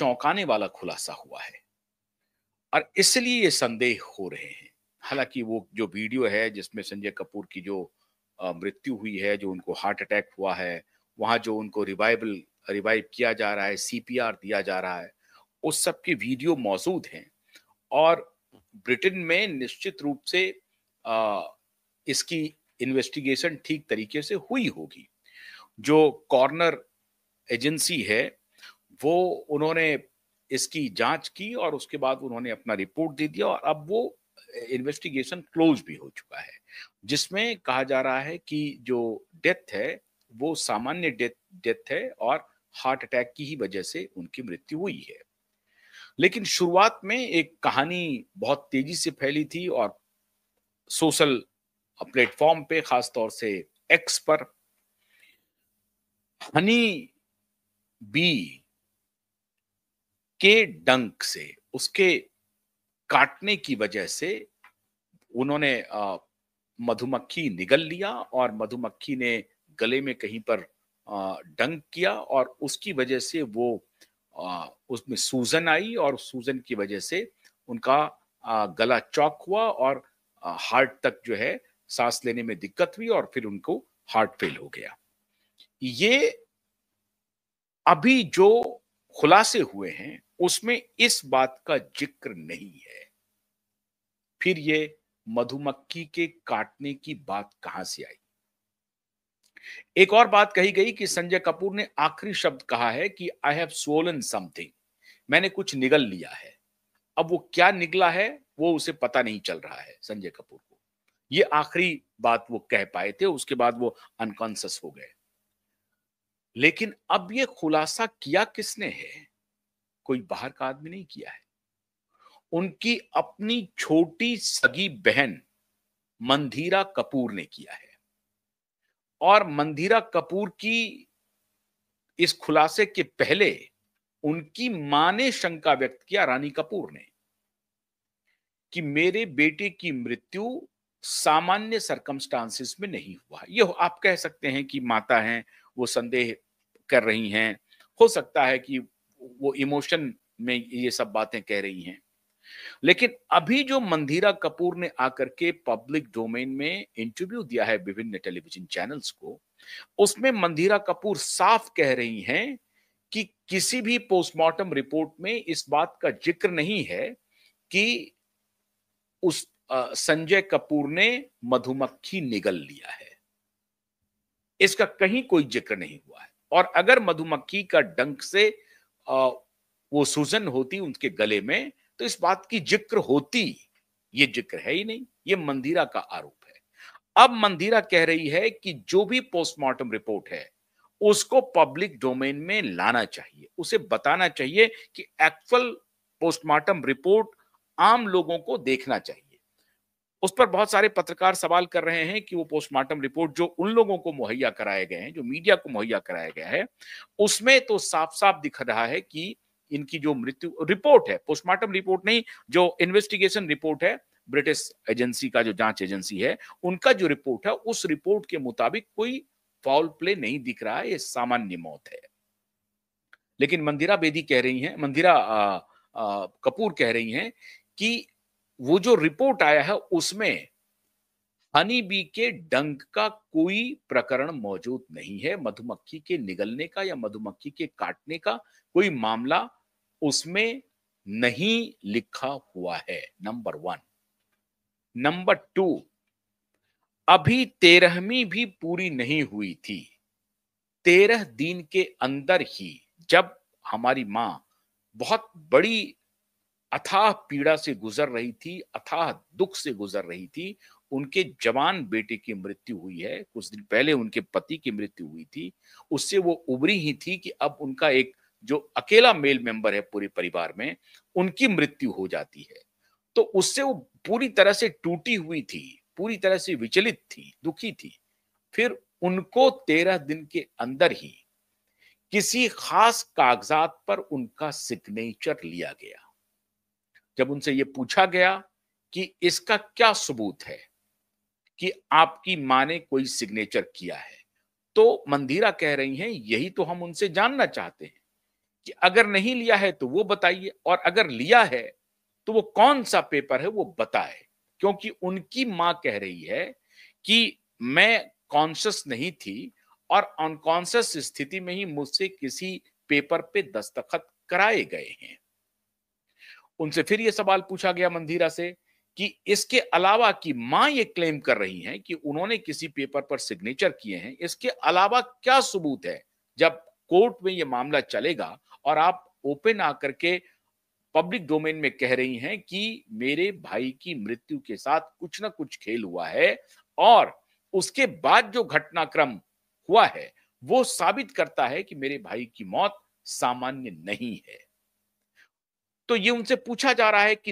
चौंकाने वाला खुलासा हुआ है और इसलिए ये संदेह हो रहे हैं। हालाँकि वो जो वीडियो है जिसमें संजय कपूर की जो मृत्यु हुई है, जो उनको हार्ट अटैक हुआ है, वहाँ जो उनको रिवाइव किया जा रहा है, सीपीआर दिया जा रहा है, उस सब की वीडियो मौजूद हैं और ब्रिटेन में निश्चित रूप से अ, इसकी इन्वेस्टिगेशन ठीक तरीके से हुई होगी। जो कॉर्नर एजेंसी है, वो उन्होंने इसकी जाँच की और उसके बाद उन्होंने अपना रिपोर्ट दे दिया और अब वो इन्वेस्टिगेशन क्लोज़ भी हो चुका है। जिसमें कहा जा रहा है कि जो डेथ है, वो सामान्य डेथ है और हार्ट अटैक की ही वजह से उनकी मृत्यु हुई है। लेकिन शुरुआत में एक कहानी बहुत तेज़ी से फैली थी और सोशल प्लेटफ़ॉर्म पे ख़ास तौर से एक्स पर हनी बी के डंक से, उसके काटने की वजह से उन्होंने मधुमक्खी निगल लिया और मधुमक्खी ने गले में कहीं पर डंक किया और उसकी वजह से वो उसमें सूजन आई और सूजन की वजह से उनका गला चौक हुआ और हार्ट तक जो है सांस लेने में दिक्कत हुई और फिर उनको हार्ट फेल हो गया। ये अभी जो खुलासे हुए हैं उसमें इस बात का जिक्र नहीं है। फिर ये मधुमक्खी के काटने की बात कहां से आई? एक और बात कही गई कि संजय कपूर ने आखिरी शब्द कहा है कि आई हैव स्वोलन समथिंग, मैंने कुछ निगल लिया है। अब वो क्या निगला है वो उसे पता नहीं चल रहा है संजय कपूर को। ये आखिरी बात वो कह पाए थे, उसके बाद वो अनकॉन्शियस हो गए। लेकिन अब ये खुलासा किया किसने है? कोई बाहर का आदमी नहीं किया है। उनकी अपनी छोटी सगी बहन मंधीरा कपूर ने किया है और मंधीरा कपूर की इस खुलासे के पहले उनकी मां ने शंका व्यक्त किया, रानी कपूर ने, कि मेरे बेटे की मृत्यु सामान्य सर्कमस्टांसेस में नहीं हुआ। ये आप कह सकते हैं कि माता हैं, वो संदेह कर रही हैं। हो सकता है कि वो इमोशन में ये सब बातें कह रही हैं। लेकिन अभी जो मंधीरा कपूर ने आकर के पब्लिक डोमेन में इंटरव्यू दिया है विभिन्न टेलीविजन चैनल्स को, उसमें मंधीरा कपूर साफ कह रही हैं कि किसी भी पोस्टमार्टम रिपोर्ट में इस बात का जिक्र नहीं है कि उस संजय कपूर ने मधुमक्खी निगल लिया है। इसका कहीं कोई जिक्र नहीं हुआ है और अगर मधुमक्खी का डंक से वो सूजन होती उनके गले में तो इस बात की जिक्र होती। ये जिक्र है ही नहीं, ये मंदिरा का आरोप है। अब मंदिरा कह रही है कि जो भी पोस्टमार्टम रिपोर्ट है उसको पब्लिक डोमेन में लाना चाहिए, उसे बताना चाहिए कि एक्चुअल पोस्टमार्टम रिपोर्ट आम लोगों को देखना चाहिए। उस पर बहुत सारे पत्रकार सवाल कर रहे हैं कि वो पोस्टमार्टम रिपोर्ट जो उन लोगों को मुहैया कराए गए हैं, जो मीडिया को मुहैया कराया गया है, उसमें तो साफ-साफ दिख रहा है कि इनकी जो मृत्यु रिपोर्ट है, पोस्टमार्टम रिपोर्ट नहीं, जो इन्वेस्टिगेशन रिपोर्ट है, ब्रिटिश एजेंसी का जो जांच एजेंसी है, उनका जो रिपोर्ट है, उस रिपोर्ट के मुताबिक कोई फाउल प्ले नहीं दिख रहा है, ये सामान्य मौत है। लेकिन मंदिरा कपूर कह रही हैं कि वो जो रिपोर्ट आया है उसमें हनी बी के डंक का कोई प्रकरण मौजूद नहीं है। मधुमक्खी के निगलने का या मधुमक्खी के काटने का कोई मामला उसमें नहीं लिखा हुआ है, नंबर 1। नंबर 2, अभी 13वीं भी पूरी नहीं हुई थी। 13 दिन के अंदर ही जब हमारी मां बहुत बड़ी अथाह पीड़ा से गुजर रही थी, अथाह दुख से गुजर रही थी, उनके जवान बेटे की मृत्यु हुई है। कुछ दिन पहले उनके पति की मृत्यु हुई थी। उससे वो उबरी ही थी कि अब उनका एक जो अकेला मेल मेंबर है पूरे परिवार में, उनकी मृत्यु हो जाती है। तो उससे वो पूरी तरह से टूटी हुई थी, पूरी तरह से विचलित थी, दुखी थी। फिर उनको 13 दिन के अंदर ही किसी खास कागजात पर उनका सिग्नेचर लिया गया। जब उनसे ये पूछा गया कि इसका क्या सबूत है कि आपकी मां ने कोई सिग्नेचर किया है, तो मंदिरा कह रही हैं यही तो हम उनसे जानना चाहते हैं कि अगर नहीं लिया है तो वो बताइए और अगर लिया है तो वो कौन-सा पेपर है वो बताए। क्योंकि उनकी माँ कह रही है कि मैं कॉन्शियस नहीं थी और अनकॉन्शियस स्थिति में ही मुझसे किसी पेपर पे दस्तखत कराए गए हैं। उनसे फिर ये सवाल पूछा गया मंधीरा से कि इसके अलावा कि मां ये क्लेम कर रही हैं कि उन्होंने किसी पेपर पर सिग्नेचर किए हैं, इसके अलावा क्या सबूत है? जब कोर्ट में ये मामला चलेगा और आप ओपन आकर के पब्लिक डोमेन में कह रही हैं कि मेरे भाई की मृत्यु के साथ कुछ ना कुछ खेल हुआ है और उसके बाद जो घटनाक्रम हुआ है, वो साबित करता है कि मेरे भाई की मौत सामान्य नहीं है। तो ये उनसे पूछा जा रहा है कि